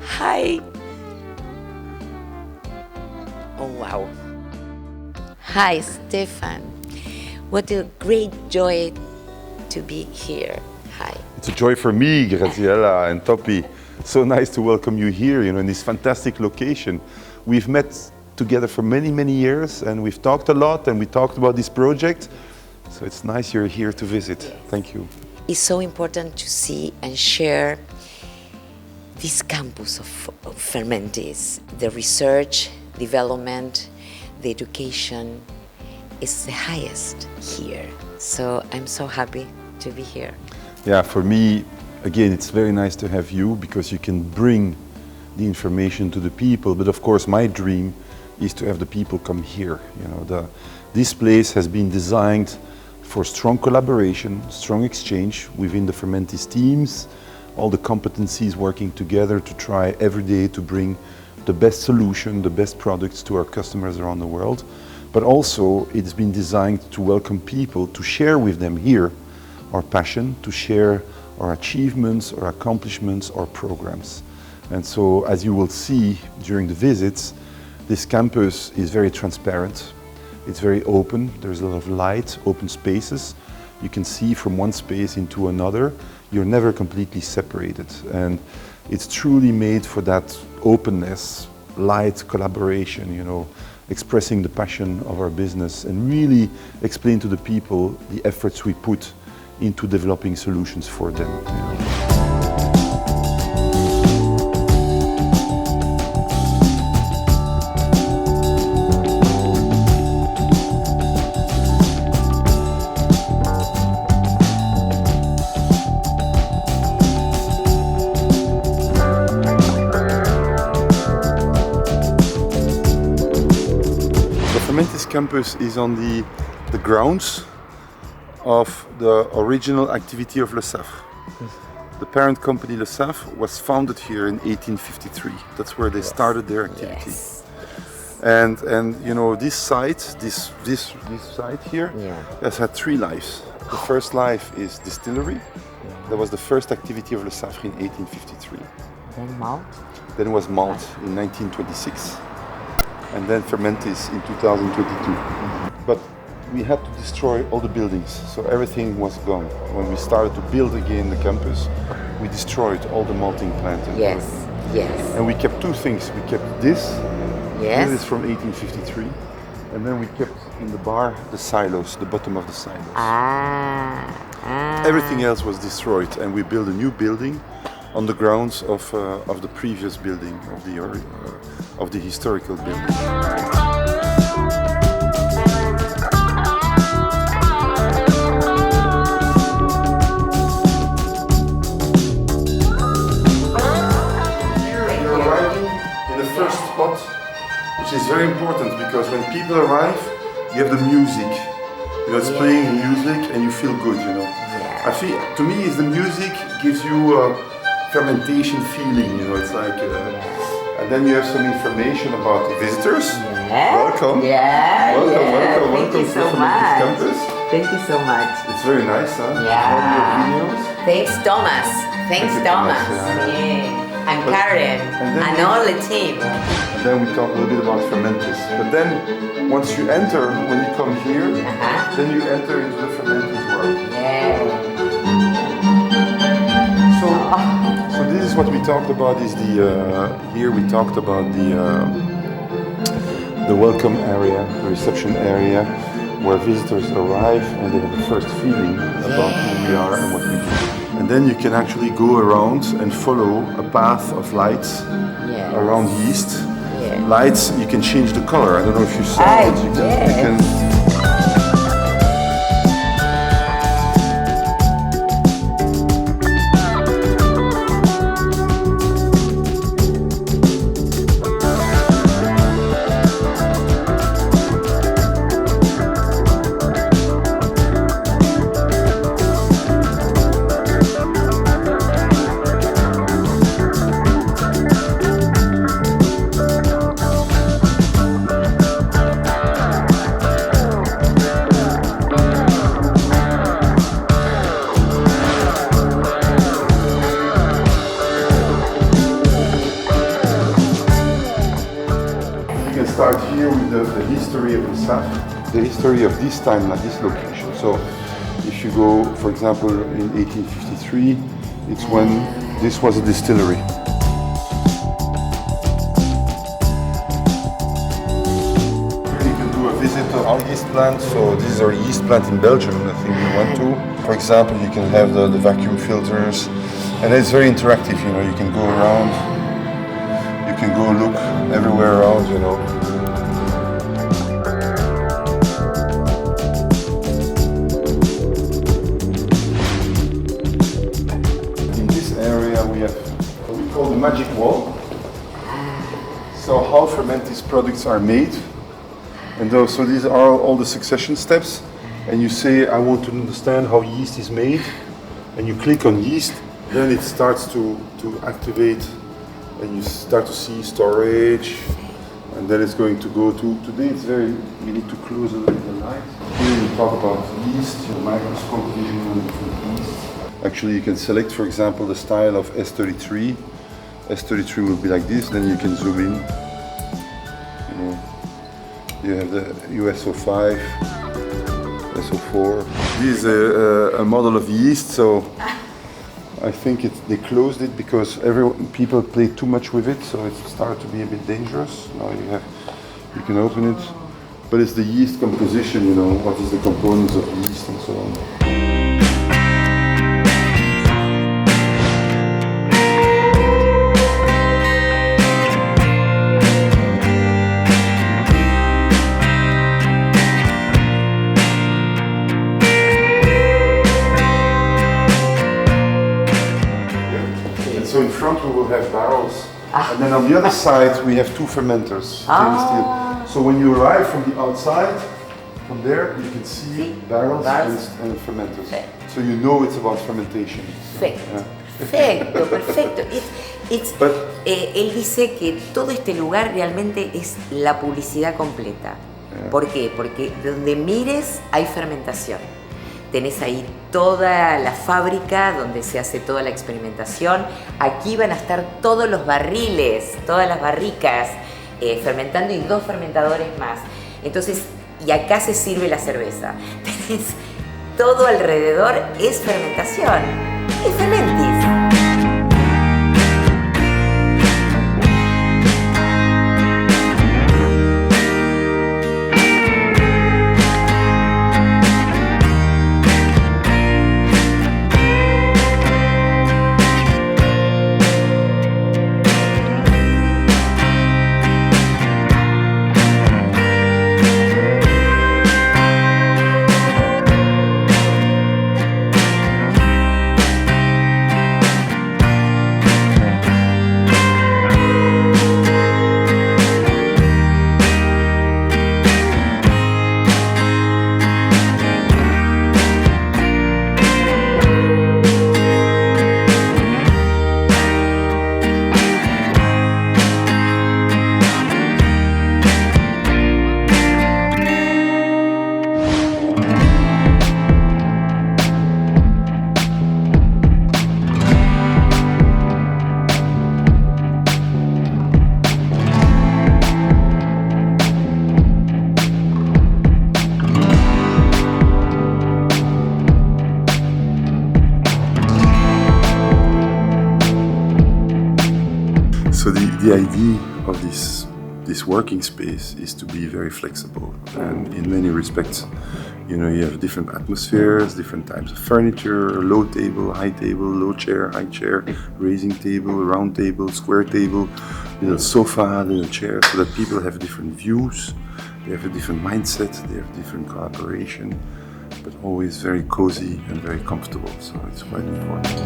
Hi. Oh, wow. Hi, Stéphane. What a great joy to be here. Hi. It's a joy for me, Graziella and Topi. So nice to welcome you here, in this fantastic location. We've met together for many, many years, and we've talked a lot, and we talked about this project. So it's nice you're here to visit. Yes. Thank you. It's so important to see and share this campus of Fermentis. The research, development, the education is the highest here. So I'm so happy to be here. Yeah, for me, again, it's very nice to have you because you can bring the information to the people. But of course, my dream is to have the people come here. This place has been designed for strong collaboration, strong exchange within the Fermentis teams, all the competencies working together to try every day to bring the best solution, the best products to our customers around the world. But also it's been designed to welcome people, to share with them here our passion, to share our achievements, our accomplishments, our programs. And so, as you will see during the visits, this campus is very transparent. It's very open. There's a lot of light, open spaces. You can see from one space into another. You're never completely separated. And it's truly made for that openness, light collaboration, expressing the passion of our business and really explain to the people the efforts we put into developing solutions for them. The Fermentis campus is on the grounds of the original activity of Le Safre. The parent company Le Safre was founded here in 1853. That's where they started their activity. Yes. And this site, this site here, has had three lives. The first life is distillery. That was the first activity of Le Safre in 1853. Then malt. Then was malt in 1926. And then Fermentis in 2022. But we had to destroy all the buildings, so everything was gone. When we started to build again the campus, we destroyed all the malting plant. Yes, yes. And we kept two things. We kept this. Yes. This is from 1853. And then we kept in the bar the silos, the bottom of the silos. Everything else was destroyed, and we built a new building on the grounds of the previous building, of the historical building. Spot, which is very important because when people arrive, you have the music. It's playing music and you feel good. I feel, to me, is the music gives you a fermentation feeling. It's like, and then you have some information about the visitors. Welcome. Welcome Thank you to so the much. campus. Thank you so much. It's very nice, huh? Yeah. All your videos. Thanks, Thomas. Thanks, Thomas. Yeah. And Karen, and all the team. And then we talk a little bit about Fermentis. But then, once you enter, when you come here, then you enter into the Fermentis world. Yeah. So this is what we talked about. Is here we talked about the welcome area, the reception area, where visitors arrive and they have the first feeling about who we are and what we do. And then you can actually go around and follow a path of lights around yeast. Lights, you can change the color. I don't know if you saw it. You can start here with the history of the SAF, the history of this time at this location. So if you go, for example, in 1853, it's when this was a distillery. You can do a visit of our yeast plant. So this is our yeast plant in Belgium, I think we went to. For example, you can have the vacuum filters, and it's very interactive, you know, you can go around, you can go look everywhere around, you know. In this area we have what we call the magic wall. So how Fermentis products are made, and so these are all the succession steps. And you say, I want to understand how yeast is made, and you click on yeast, then it starts to activate, and you start to see storage, and then it's going to go to, today it's very, you need to close a little bit the light. Here we talk about yeast, your microscope vision on different yeast. Actually you can select, for example, the style of S33. S33 will be like this, then you can zoom in. You know, you have the USO5. SO4. This is a model of yeast, so I think they closed it because people played too much with it, so it started to be a bit dangerous. Now you can open it, but it's the yeast composition, you know, what is the components of yeast and so on. So in front we will have barrels, and then on the other side we have two fermenters, stainless steel. So when you arrive from the outside, from there you can see barrels and fermenters. So you know it's about fermentation. Perfecto, perfecto, perfecto. Él dice que todo este lugar realmente es la publicidad completa. ¿Por qué? Porque donde mires hay fermentación. Tenés ahí toda la fábrica donde se hace toda la experimentación. Aquí van a estar todos los barriles, todas las barricas fermentando y 2 fermentadores más. Entonces, y acá se sirve la cerveza. Tenés todo alrededor es fermentación. Es Fermentis. So the idea of this working space is to be very flexible, and in many respects, you know, you have different atmospheres, different types of furniture, low table, high table, low chair, high chair, raising table, round table, square table, little sofa, little chair, so that people have different views, they have a different mindset, they have different collaboration, but always very cozy and very comfortable, so it's quite important.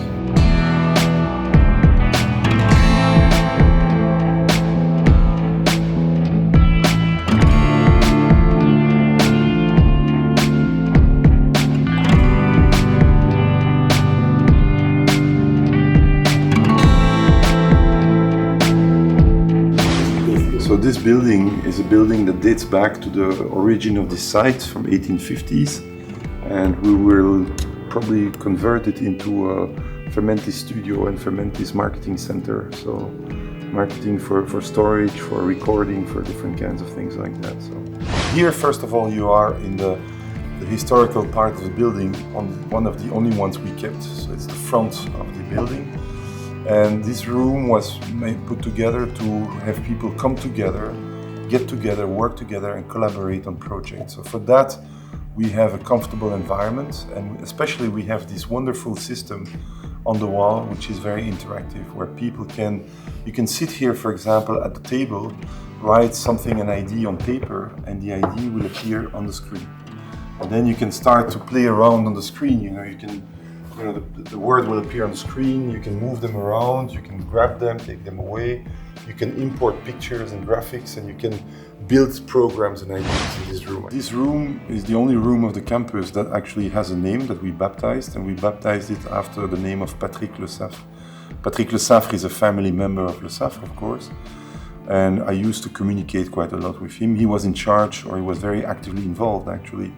So this building is a building that dates back to the origin of this site from 1850s, and we will probably convert it into a Fermentis studio and Fermentis marketing center. So marketing for storage, for recording, for different kinds of things like that. So here, first of all, you are in the historical part of the building, on one of the only ones we kept. So it's the front of the building. And this room was put together to have people come together, get together, work together and collaborate on projects. So for that, we have a comfortable environment, and especially we have this wonderful system on the wall, which is very interactive, where you can sit here, for example, at the table, write something, an ID on paper, and the ID will appear on the screen. And then you can start to play around on the screen. The word will appear on the screen, you can move them around, you can grab them, take them away, you can import pictures and graphics, and you can build programs and ideas in this room. This room is the only room of the campus that actually has a name that we baptized, and we baptized it after the name of Patrick Le Saffre. Patrick Le Saffre is a family member of Le Saffre, of course, and I used to communicate quite a lot with him. He was in charge, or he was very actively involved actually,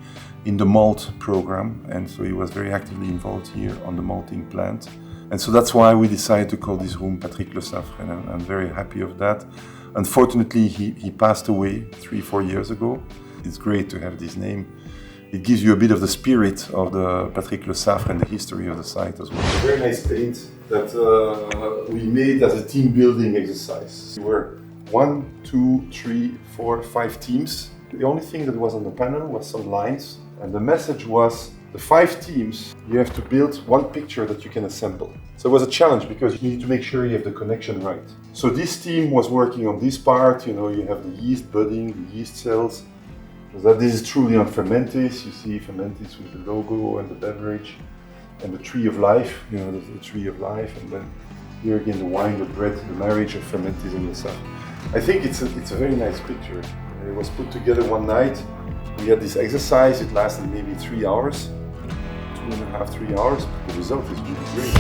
in the malt program, and so he was very actively involved here on the malting plant. And so that's why we decided to call this room Patrick Le Saffre, and I'm very happy of that. Unfortunately, he passed away 3-4 years ago. It's great to have this name. It gives you a bit of the spirit of the Patrick Le Saffre and the history of the site as well. A very nice paint that we made as a team building exercise. We were 1, 2, 3, 4, 5 teams. The only thing that was on the panel was some lines, and the message was the 5 teams, you have to build one picture that you can assemble. So it was a challenge because you need to make sure you have the connection right. So this team was working on this part, you have the yeast budding, the yeast cells. So this is truly on Fermentis. You see Fermentis with the logo and the beverage and the tree of life, the tree of life, and then here again the wine, the bread, the marriage of Fermentis and the sun. I think it's a very nice picture. It was put together one night. We had this exercise, it lasted maybe 3 hours, 2.5, 3 hours, but the result is really great.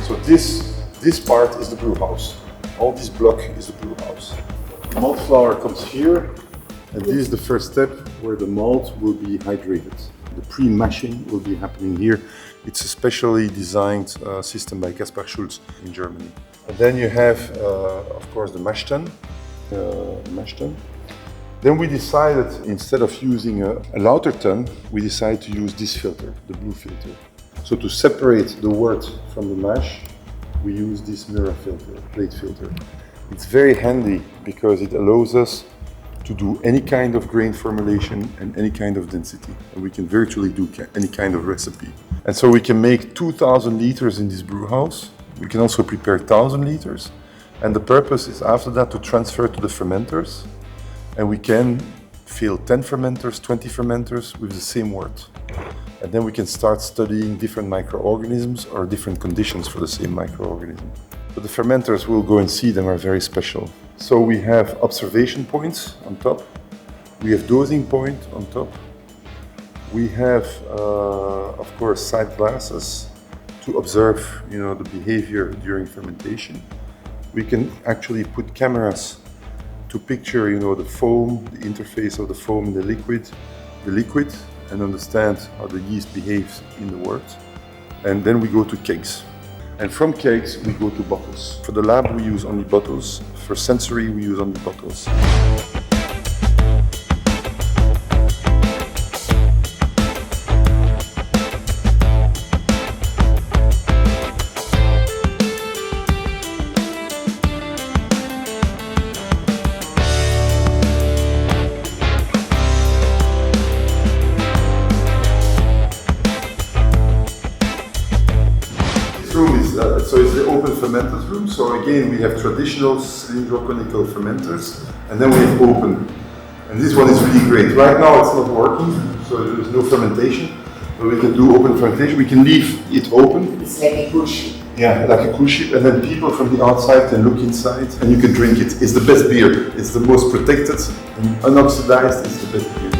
So this part is the brew house. All this block is the brew house. The malt flour comes here, and this is the first step where the malt will be hydrated. The pre-mashing will be happening here. It's a specially designed system by Kaspar Schulz in Germany. And then you have, of course, the mash tun. Then we decided, instead of using a lauter tun, we decided to use this filter, the blue filter. So to separate the wort from the mash, we use this mirror filter, plate filter. It's very handy because it allows us to do any kind of grain formulation and any kind of density. And we can virtually do any kind of recipe. And so we can make 2,000 liters in this brew house. We can also prepare 1,000 liters. And the purpose is after that to transfer to the fermenters. And we can fill 10 fermenters, 20 fermenters with the same wort. And then we can start studying different microorganisms or different conditions for the same microorganism. But the fermenters, we'll go and see them, are very special. So we have observation points on top. We have dosing point on top. We have, of course, side glasses to observe, the behavior during fermentation. We can actually put cameras to picture, the foam, the interface of the foam and the liquid, and understand how the yeast behaves in the wort. And then we go to kegs. And from kegs, we go to bottles. For the lab, we use only bottles. For sensory, we use only bottles. So it's the open fermenters room. So again, we have traditional cylindrical fermenters, and then we have open. And this one is really great. Right now it's not working, so there is no fermentation. But we can do open fermentation. We can leave it open. It's like a cool ship. Yeah, like a cool ship. And then people from the outside can look inside and you can drink it. It's the best beer. It's the most protected and unoxidized. It's the best beer.